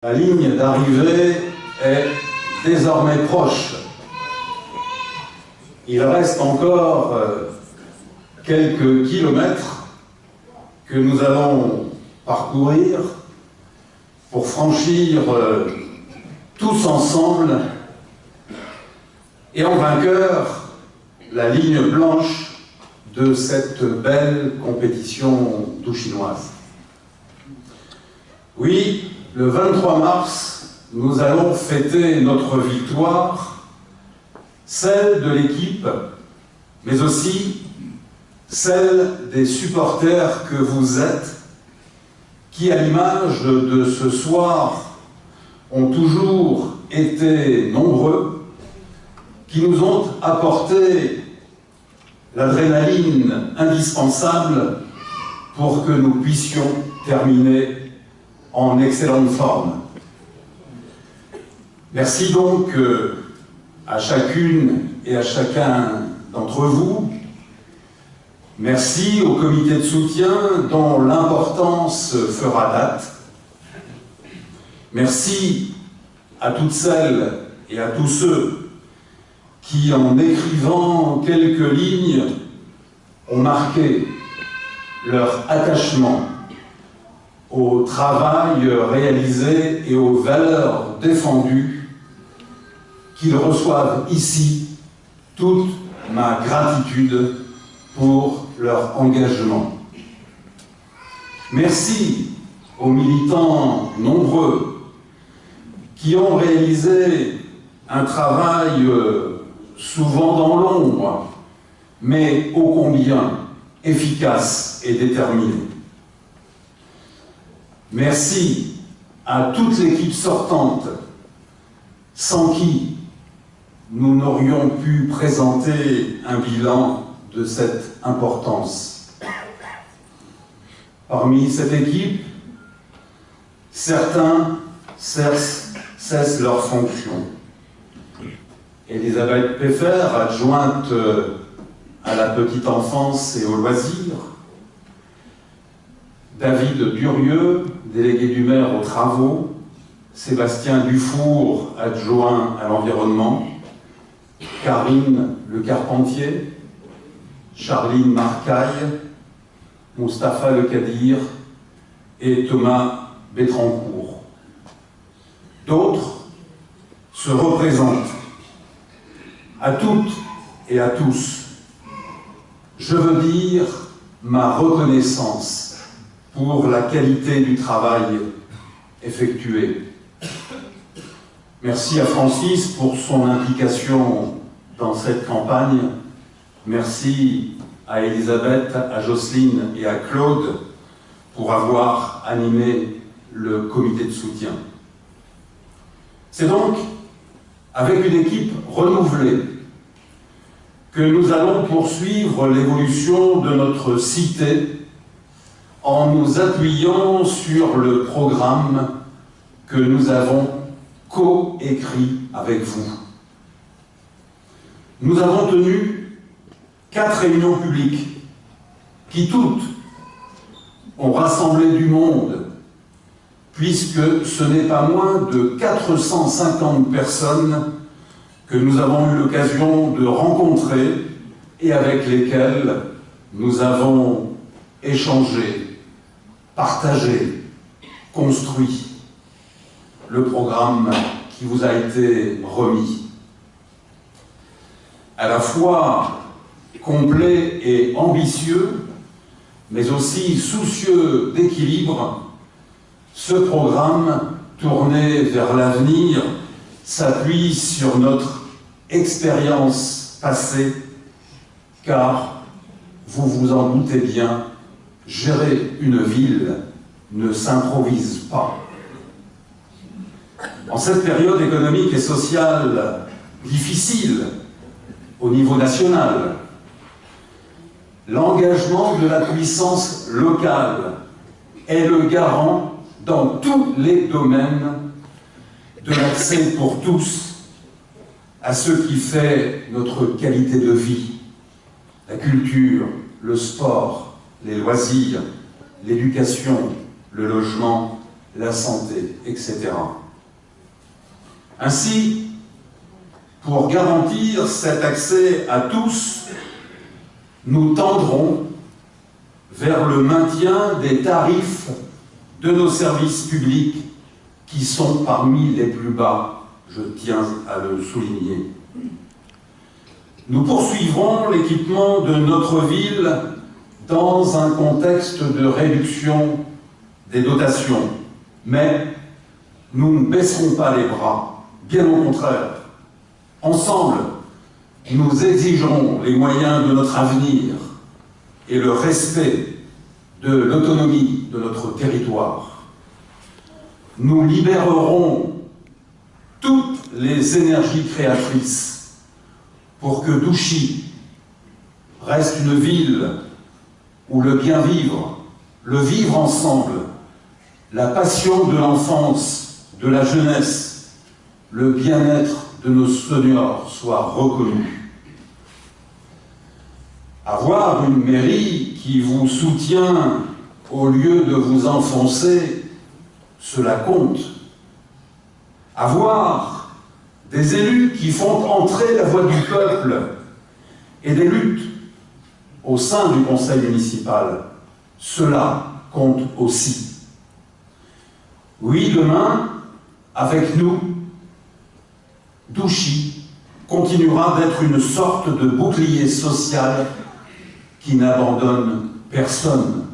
La ligne d'arrivée est désormais proche. Il reste encore quelques kilomètres que nous allons parcourir pour franchir tous ensemble et en vainqueur la ligne blanche de cette belle compétition douchinoise. Oui, le 23 mars, nous allons fêter notre victoire, celle de l'équipe, mais aussi celle des supporters que vous êtes, qui, à l'image de ce soir, ont toujours été nombreux, qui nous ont apporté l'adrénaline indispensable pour que nous puissions terminer en excellente forme. Merci donc à chacune et à chacun d'entre vous. Merci au comité de soutien dont l'importance fera date. Merci à toutes celles et à tous ceux qui, en écrivant quelques lignes, ont marqué leur attachement au travail réalisé et aux valeurs défendues, qu'ils reçoivent ici toute ma gratitude pour leur engagement. Merci aux militants nombreux qui ont réalisé un travail souvent dans l'ombre, mais ô combien efficace et déterminé. Merci à toute l'équipe sortante, sans qui nous n'aurions pu présenter un bilan de cette importance. Parmi cette équipe, certains cessent leur fonction. Elisabeth Peffer, adjointe à la petite enfance et aux loisirs, David Durieux, délégué du maire aux travaux, Sébastien Dufour, adjoint à l'environnement, Karine Le Carpentier, Charline Marcaille, Mustapha Le Kadir et Thomas Bétrancourt. D'autres se représentent. À toutes et à tous, je veux dire ma reconnaissance pour la qualité du travail effectué. Merci à Francis pour son implication dans cette campagne. Merci à Elisabeth, à Jocelyne et à Claude pour avoir animé le comité de soutien. C'est donc avec une équipe renouvelée que nous allons poursuivre l'évolution de notre cité en nous appuyant sur le programme que nous avons co-écrit avec vous. Nous avons tenu 4 réunions publiques qui toutes ont rassemblé du monde, puisque ce n'est pas moins de 450 personnes que nous avons eu l'occasion de rencontrer et avec lesquelles nous avons échangé, partagé, construit le programme qui vous a été remis. À la fois complet et ambitieux, mais aussi soucieux d'équilibre, ce programme tourné vers l'avenir s'appuie sur notre expérience passée, car, vous vous en doutez bien, gérer une ville ne s'improvise pas. En cette période économique et sociale difficile au niveau national, l'engagement de la puissance locale est le garant dans tous les domaines de l'accès pour tous à ce qui fait notre qualité de vie, la culture, le sport, les loisirs, l'éducation, le logement la santé, etc. Ainsi, pour garantir cet accès à tous, nous tendrons vers le maintien des tarifs de nos services publics qui sont parmi les plus bas, je tiens à le souligner. Nous poursuivrons l'équipement de notre ville dans un contexte de réduction des dotations, mais nous ne baisserons pas les bras, bien au contraire. Ensemble, nous exigerons les moyens de notre avenir et le respect de l'autonomie de notre territoire. Nous libérerons toutes les énergies créatrices pour que Douchy reste une ville où le bien vivre, le vivre ensemble, la passion de l'enfance, de la jeunesse, le bien-être de nos seniors soit reconnu. Avoir une mairie qui vous soutient au lieu de vous enfoncer, cela compte. Avoir des élus qui font entrer la voix du peuple et des luttes au sein du conseil municipal, cela compte aussi. Oui, demain, avec nous, Douchy continuera d'être une sorte de bouclier social qui n'abandonne personne.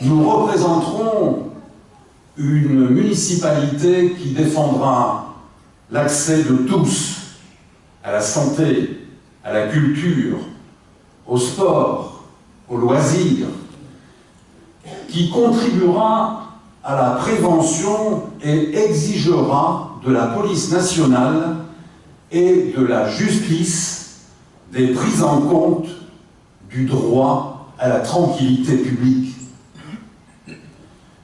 Nous représenterons une municipalité qui défendra l'accès de tous à la santé, à la culture, au sport, aux loisirs, qui contribuera à la prévention et exigera de la police nationale et de la justice des prises en compte du droit à la tranquillité publique.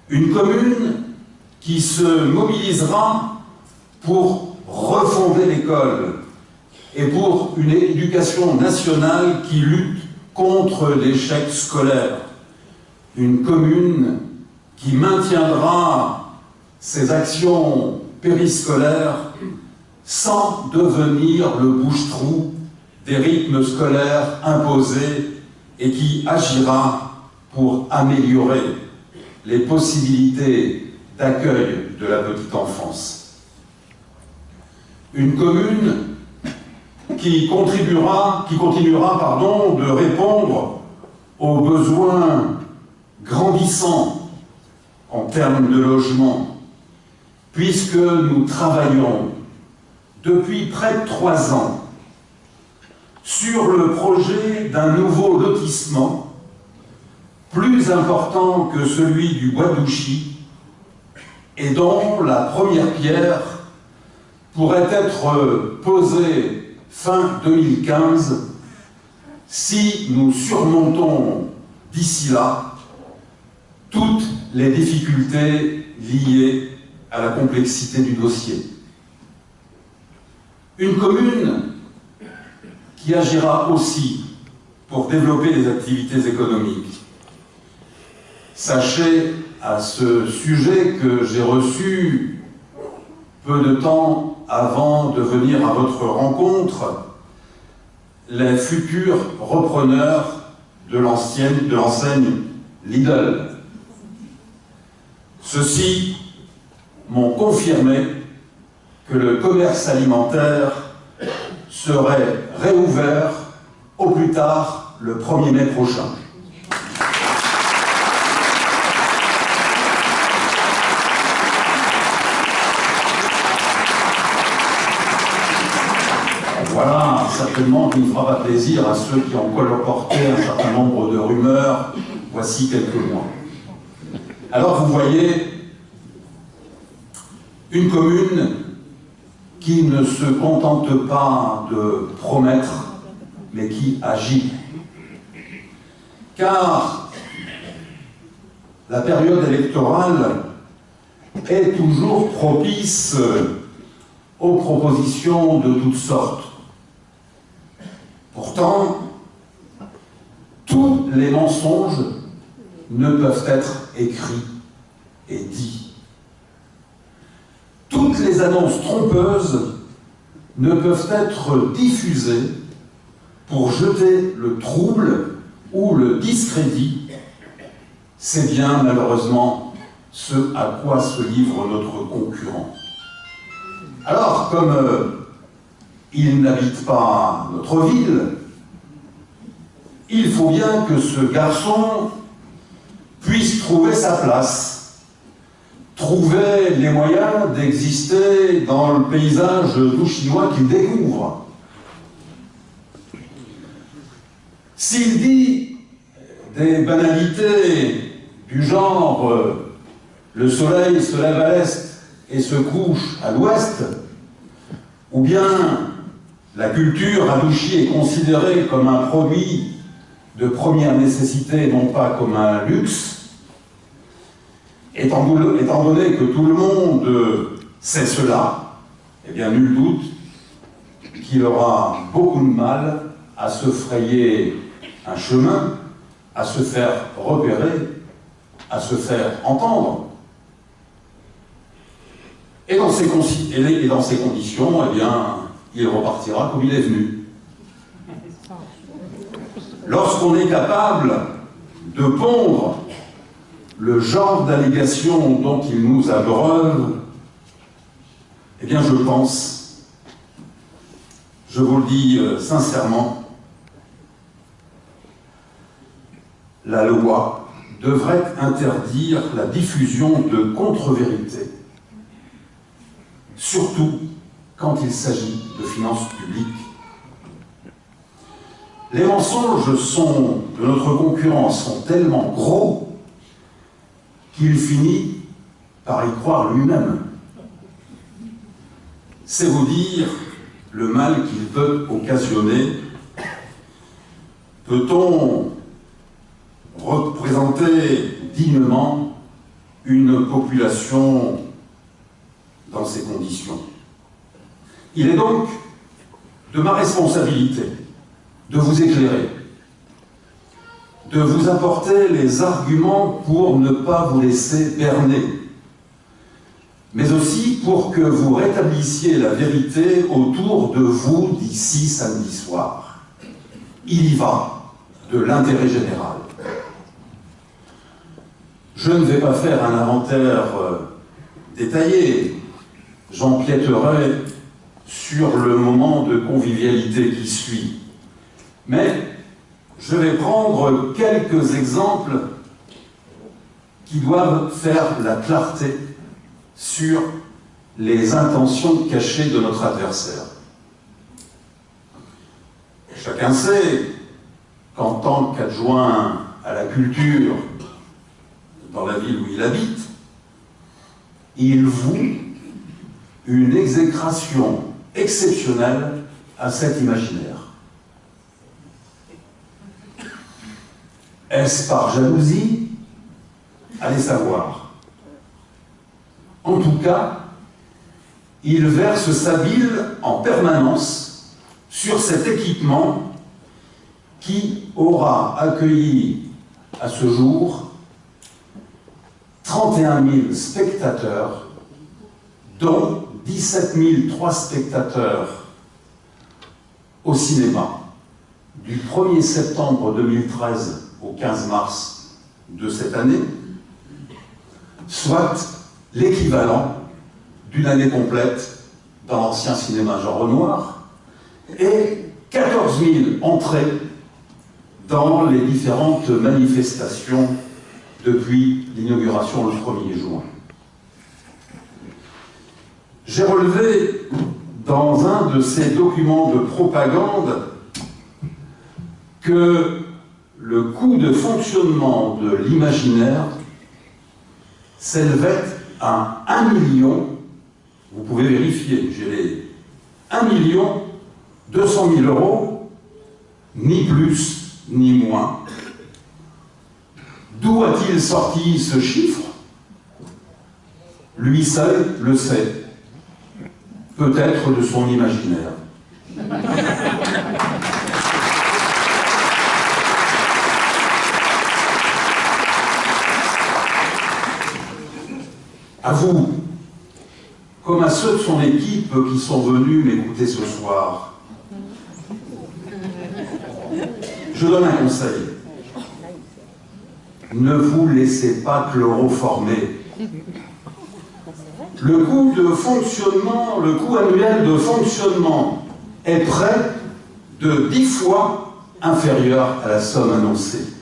Une commune qui se mobilisera pour refonder l'école et pour une éducation nationale qui lutte contre l'échec scolaire. Une commune qui maintiendra ses actions périscolaires sans devenir le bouche-trou des rythmes scolaires imposés et qui agira pour améliorer les possibilités d'accueil de la petite enfance. Une commune qui continuera de répondre aux besoins grandissants en termes de logement, puisque nous travaillons depuis près de 3 ans sur le projet d'un nouveau lotissement plus important que celui du Bois Douchy et dont la première pierre pourrait être posée fin 2015 si nous surmontons d'ici là toutes les difficultés liées à la complexité du dossier. Une commune qui agira aussi pour développer les activités économiques. Sachez à ce sujet que j'ai reçu peu de temps avant de venir à votre rencontre les futurs repreneurs de l'enseigne Lidl. Ceux-ci m'ont confirmé que le commerce alimentaire serait réouvert au plus tard le 1er mai prochain. Voilà, certainement qui ne fera pas plaisir à ceux qui ont colporté un certain nombre de rumeurs voici quelques mois. Alors vous voyez, une commune qui ne se contente pas de promettre, mais qui agit. Car la période électorale est toujours propice aux propositions de toutes sortes. Pourtant, tous les mensonges ne peuvent être écrits est dit. Toutes les annonces trompeuses ne peuvent être diffusées pour jeter le trouble ou le discrédit. C'est bien malheureusement ce à quoi se livre notre concurrent. Alors, comme il n'habite pas notre ville, il faut bien que ce garçon puisse trouver sa place, trouver les moyens d'exister dans le paysage tout chinois qu'il découvre. S'il dit des banalités du genre le soleil se lève à l'est et se couche à l'ouest, ou bien la culture à Douchy est considérée comme un produit de première nécessité, non pas comme un luxe, étant donné que tout le monde sait cela, eh bien nul doute qu'il aura beaucoup de mal à se frayer un chemin, à se faire repérer, à se faire entendre. Et dans ces conditions, eh bien, il repartira comme il est venu. Lorsqu'on est capable de pondre le genre d'allégations dont il nous abreuve, eh bien, je pense, je vous le dis sincèrement, la loi devrait interdire la diffusion de contre-vérités, surtout quand il s'agit de finances publiques. Les mensonges de notre concurrent sont tellement gros qu'il finit par y croire lui-même. C'est vous dire le mal qu'il peut occasionner. Peut-on représenter dignement une population dans ces conditions? Il est donc de ma responsabilité de vous éclairer, de vous apporter les arguments pour ne pas vous laisser berner, mais aussi pour que vous rétablissiez la vérité autour de vous d'ici samedi soir. Il y va de l'intérêt général. Je ne vais pas faire un inventaire détaillé, j'empiéterai sur le moment de convivialité qui suit. Mais je vais prendre quelques exemples qui doivent faire la clarté sur les intentions cachées de notre adversaire. Chacun sait qu'en tant qu'adjoint à la culture dans la ville où il habite, il voue une exécration exceptionnelle à cet imaginaire. Est-ce par jalousie? Allez savoir. En tout cas, il verse sa bile en permanence sur cet équipement qui aura accueilli à ce jour 31 000 spectateurs, dont 17 003 spectateurs au cinéma, du 1er septembre 2013 au 15 mars de cette année, soit l'équivalent d'une année complète dans l'ancien cinéma Jean Renoir, et 14 000 entrées dans les différentes manifestations depuis l'inauguration le 1er juin. J'ai relevé dans un de ces documents de propagande que le coût de fonctionnement de l'imaginaire s'élevait à 1 million, vous pouvez vérifier, j'ai les 1 200 000 euros, ni plus ni moins. D'où a-t-il sorti ce chiffre? Lui seul le sait. Peut-être de son imaginaire. À vous, comme à ceux de son équipe qui sont venus m'écouter ce soir, je donne un conseil. Ne vous laissez pas chloroformer. Le coût de fonctionnement, le coût annuel de fonctionnement est près de 10 fois inférieur à la somme annoncée.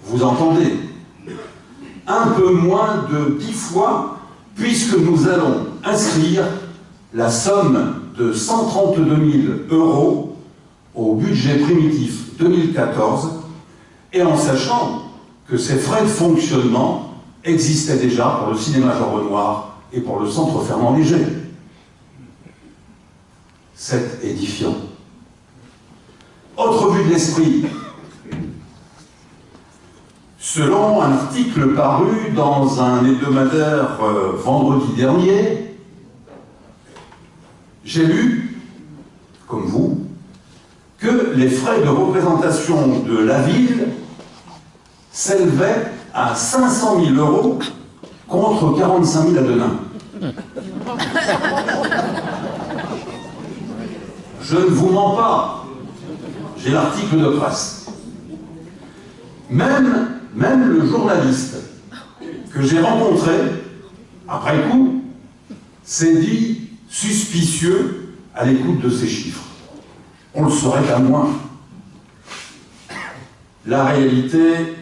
Vous entendez? Un peu moins de 10 fois, puisque nous allons inscrire la somme de 132 000 € au budget primitif 2014, et en sachant que ces frais de fonctionnement existaient déjà pour le cinéma Jean Renoir et pour le centre Fernand Léger. C'est édifiant. Autre vue de l'esprit. Selon un article paru dans un hebdomadaire vendredi dernier, j'ai lu, comme vous, que les frais de représentation de la ville s'élevaient à 500 000 € contre 45 000 à Denain. Je ne vous mens pas, j'ai l'article de presse. Même le journaliste que j'ai rencontré, après coup, s'est dit suspicieux à l'écoute de ces chiffres. On le saurait à moins. La réalité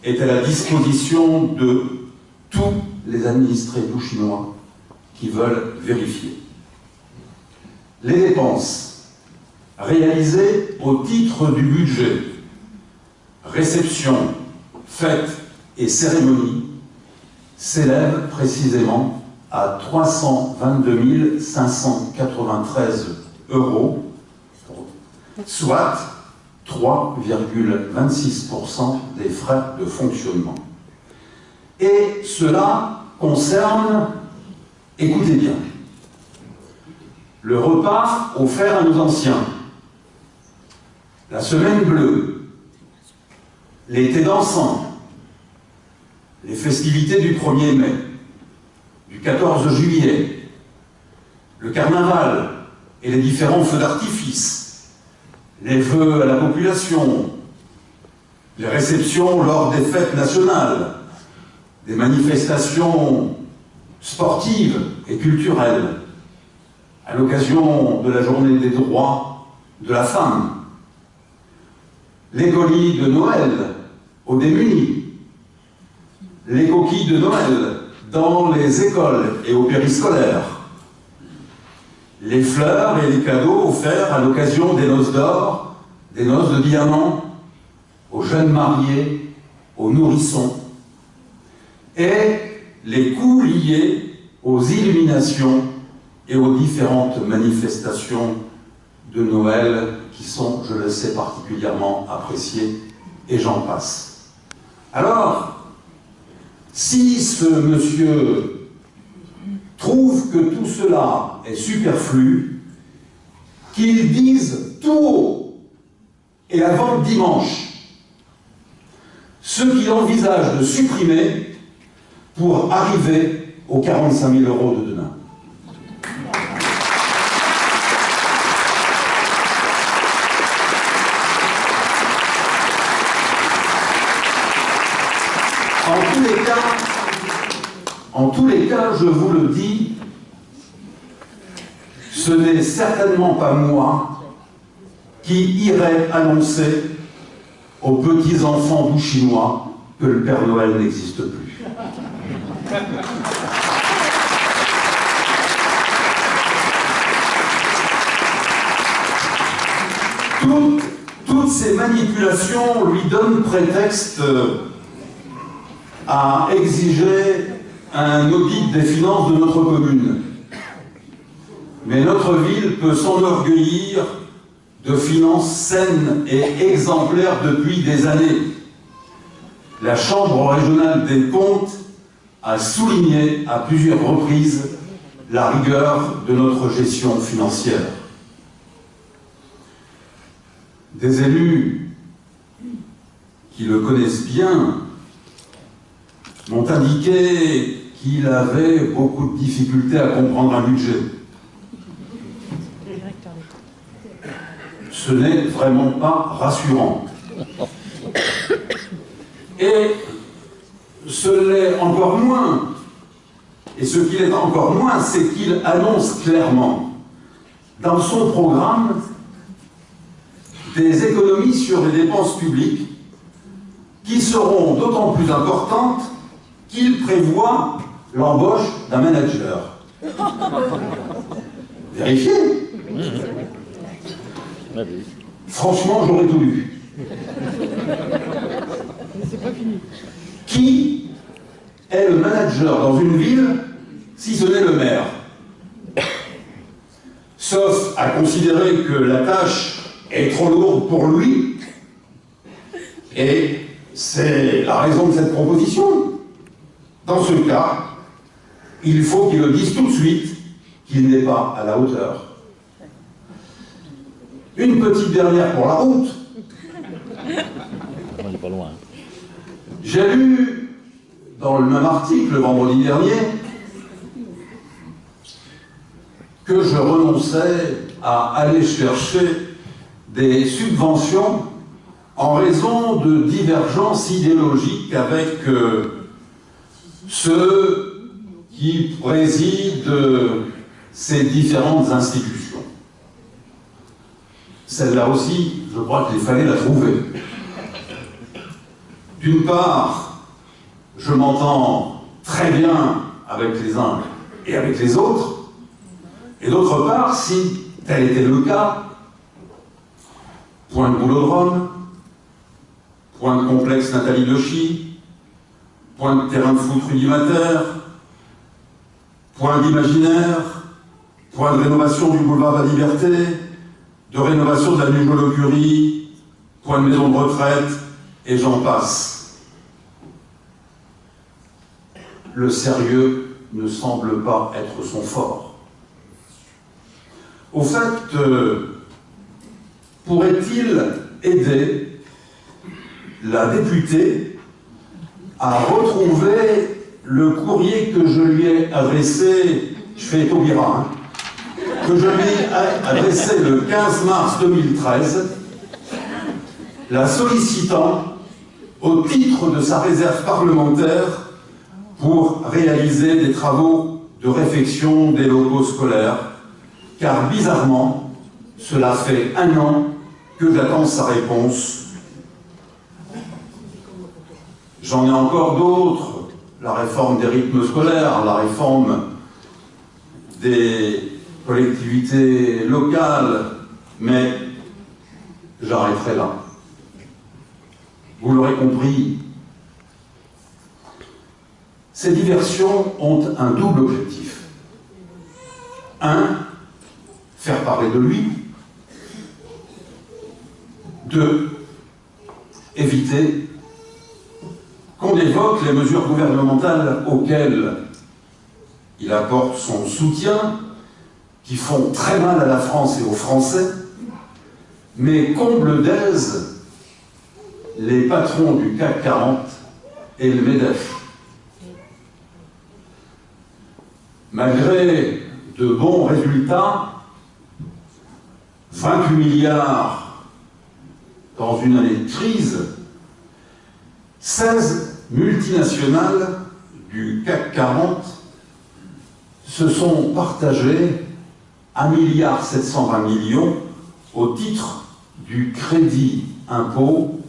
est à la disposition de tous les administrés douchinois qui veulent vérifier. Les dépenses réalisées au titre du budget, réception, fêtes et cérémonies, s'élèvent précisément à 322 593 €, soit 3,26% des frais de fonctionnement. Et cela concerne, écoutez bien, le repas offert à nos anciens, la semaine bleue, l'été dansant, les festivités du 1er mai, du 14 juillet, le carnaval et les différents feux d'artifice, les vœux à la population, les réceptions lors des fêtes nationales, des manifestations sportives et culturelles, à l'occasion de la journée des droits de la femme, les colis de Noël aux démunis, les coquilles de Noël dans les écoles et au périscolaire, les fleurs et les cadeaux offerts à l'occasion des noces d'or, des noces de diamants, aux jeunes mariés, aux nourrissons, et les coûts liés aux illuminations et aux différentes manifestations de Noël qui sont, je le sais, particulièrement appréciées, et j'en passe. Alors, si ce monsieur trouve que tout cela est superflu, qu'il dise tout haut et avant dimanche ce qu'il envisage de supprimer pour arriver aux 45 000 € de Denain. En tous les cas, je vous le dis, ce n'est certainement pas moi qui irai annoncer aux petits-enfants douchinois que le Père Noël n'existe plus. Toutes ces manipulations lui donnent prétexte à exiger un audit des finances de notre commune. Mais notre ville peut s'enorgueillir de finances saines et exemplaires depuis des années. La Chambre régionale des comptes a souligné à plusieurs reprises la rigueur de notre gestion financière. Des élus qui le connaissent bien m'ont indiqué qu'il avait beaucoup de difficultés à comprendre un budget. Ce n'est vraiment pas rassurant. Et ce l'est encore moins, et ce qu'il est encore moins, c'est qu'il annonce clairement dans son programme des économies sur les dépenses publiques qui seront d'autant plus importantes qu'il prévoit l'embauche d'un manager. Vérifiez. Franchement, j'aurais tout lu. Qui est le manager dans une ville si ce n'est le maire? Sauf à considérer que la tâche est trop lourde pour lui. Et c'est la raison de cette proposition. Dans ce cas, il faut qu'il le dise tout de suite qu'il n'est pas à la hauteur. Une petite dernière pour la route. On n'est pas loin. J'ai lu dans le même article, le vendredi dernier, que je renonçais à aller chercher des subventions en raison de divergences idéologiques avec ceux qui président ces différentes institutions. Celle-là aussi, je crois qu'il fallait la trouver. D'une part, je m'entends très bien avec les uns et avec les autres, et d'autre part, si tel était le cas, point de boulodrome, point de complexe Nathalie Deschy, point de terrain de foot rudimentaire, point d'imaginaire, point de rénovation du boulevard de la Liberté, de rénovation de la Nugolo-Curie, point de maison de retraite, et j'en passe. Le sérieux ne semble pas être son fort. Au fait, pourrait-il aider la députée à retrouver le courrier que je lui ai adressé, je fais Taubira, que je lui ai adressé le 15 mars 2013, la sollicitant au titre de sa réserve parlementaire pour réaliser des travaux de réfection des locaux scolaires, car bizarrement, cela fait 1 an que j'attends sa réponse. J'en ai encore d'autres, la réforme des rythmes scolaires, la réforme des collectivités locales, mais j'arrêterai là. Vous l'aurez compris, ces diversions ont un double objectif. 1, faire parler de lui. 2, éviter qu'on évoque les mesures gouvernementales auxquelles il apporte son soutien, qui font très mal à la France et aux Français, mais comble d'aise les patrons du CAC 40 et le MEDEF. Malgré de bons résultats, 28 milliards dans une année de crise, 16 multinationales du CAC 40 se sont partagées 1,720 milliard au titre du crédit impôt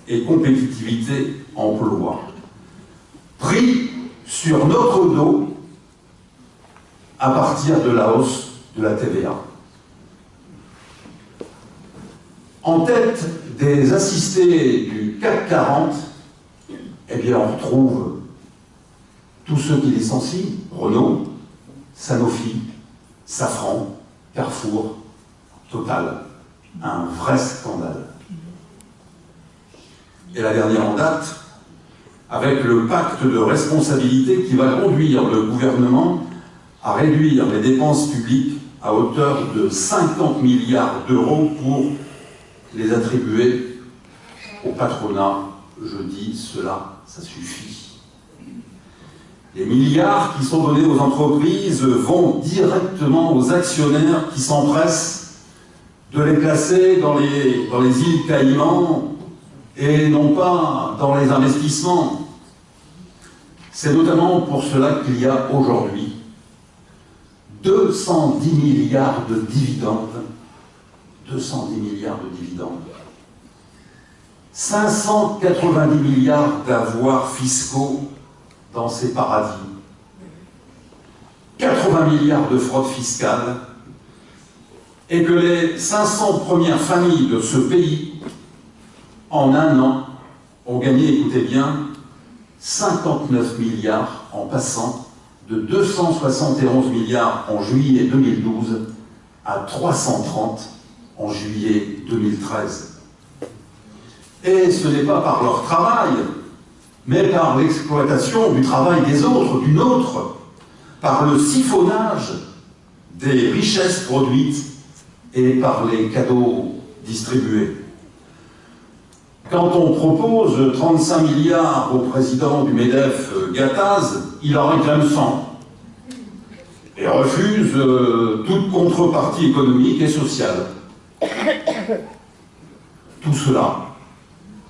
et compétitivité emploi, pris sur notre dos à partir de la hausse de la TVA. En tête des assistés du CAC 40, eh bien on retrouve tous ceux qui licencient, Renault, Sanofi, Safran, Carrefour, Total. Un vrai scandale. Et la dernière en date, avec le pacte de responsabilité qui va conduire le gouvernement à réduire les dépenses publiques à hauteur de 50 milliards d'euros pour les attribuer au patronat. Je dis cela, ça suffit. Les milliards qui sont donnés aux entreprises vont directement aux actionnaires qui s'empressent de les placer dans les îles Caïmans et non pas dans les investissements. C'est notamment pour cela qu'il y a aujourd'hui 210 milliards de dividendes, 210 milliards de dividendes, 590 milliards d'avoirs fiscaux dans ces paradis, 80 milliards de fraude fiscale, et que les 500 premières familles de ce pays, en un an, ont gagné, écoutez bien, 59 milliards en passant de 271 milliards en juillet 2012 à 330 en juillet 2013. Et ce n'est pas par leur travail, mais par l'exploitation du travail des autres, du nôtre, par le siphonnage des richesses produites et par les cadeaux distribués. Quand on propose 35 milliards au président du MEDEF, Gattaz, il en réclame 100 et refuse toute contrepartie économique et sociale. Tout cela,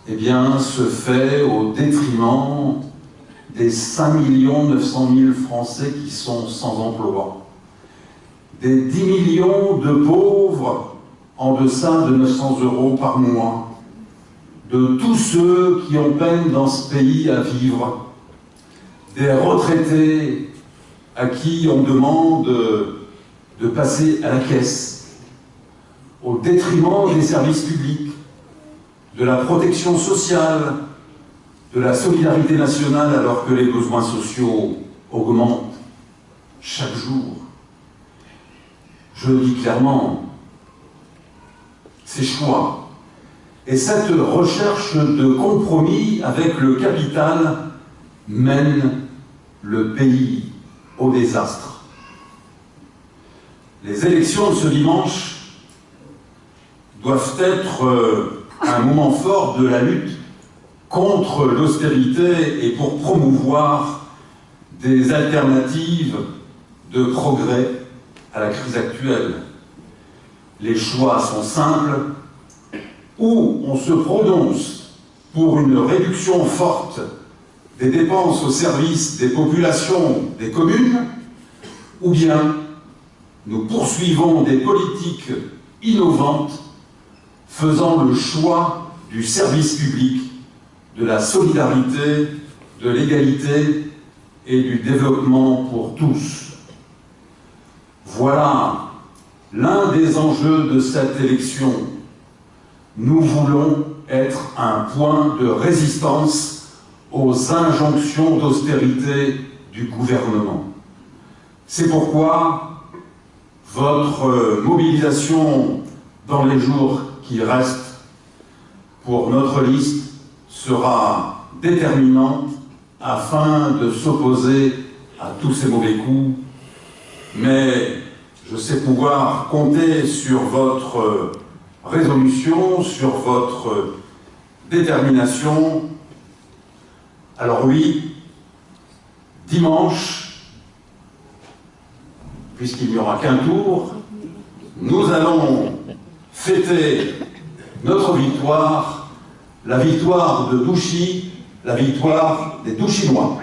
eh bien, se fait au détriment des 5 900 000 Français qui sont sans emploi, des 10 millions de pauvres en deçà de 900 € par mois, de tous ceux qui ont peine dans ce pays à vivre, des retraités à qui on demande de passer à la caisse, au détriment des services publics, de la protection sociale, de la solidarité nationale, alors que les besoins sociaux augmentent chaque jour. Je le dis clairement, ces choix et cette recherche de compromis avec le capital mènent le pays au désastre. Les élections de ce dimanche doivent être un moment fort de la lutte contre l'austérité et pour promouvoir des alternatives de progrès à la crise actuelle. Les choix sont simples, ou on se prononce pour une réduction forte des dépenses au service des populations des communes, ou bien nous poursuivons des politiques innovantes faisant le choix du service public, de la solidarité, de l'égalité et du développement pour tous. Voilà l'un des enjeux de cette élection. Nous voulons être un point de résistance aux injonctions d'austérité du gouvernement. C'est pourquoi votre mobilisation dans les jours qui restent pour notre liste sera déterminante afin de s'opposer à tous ces mauvais coups. Mais je sais pouvoir compter sur votre résolution, sur votre détermination. Alors oui, dimanche, puisqu'il n'y aura qu'un tour, nous allons fêter notre victoire, la victoire de Douchy, la victoire des Douchinois.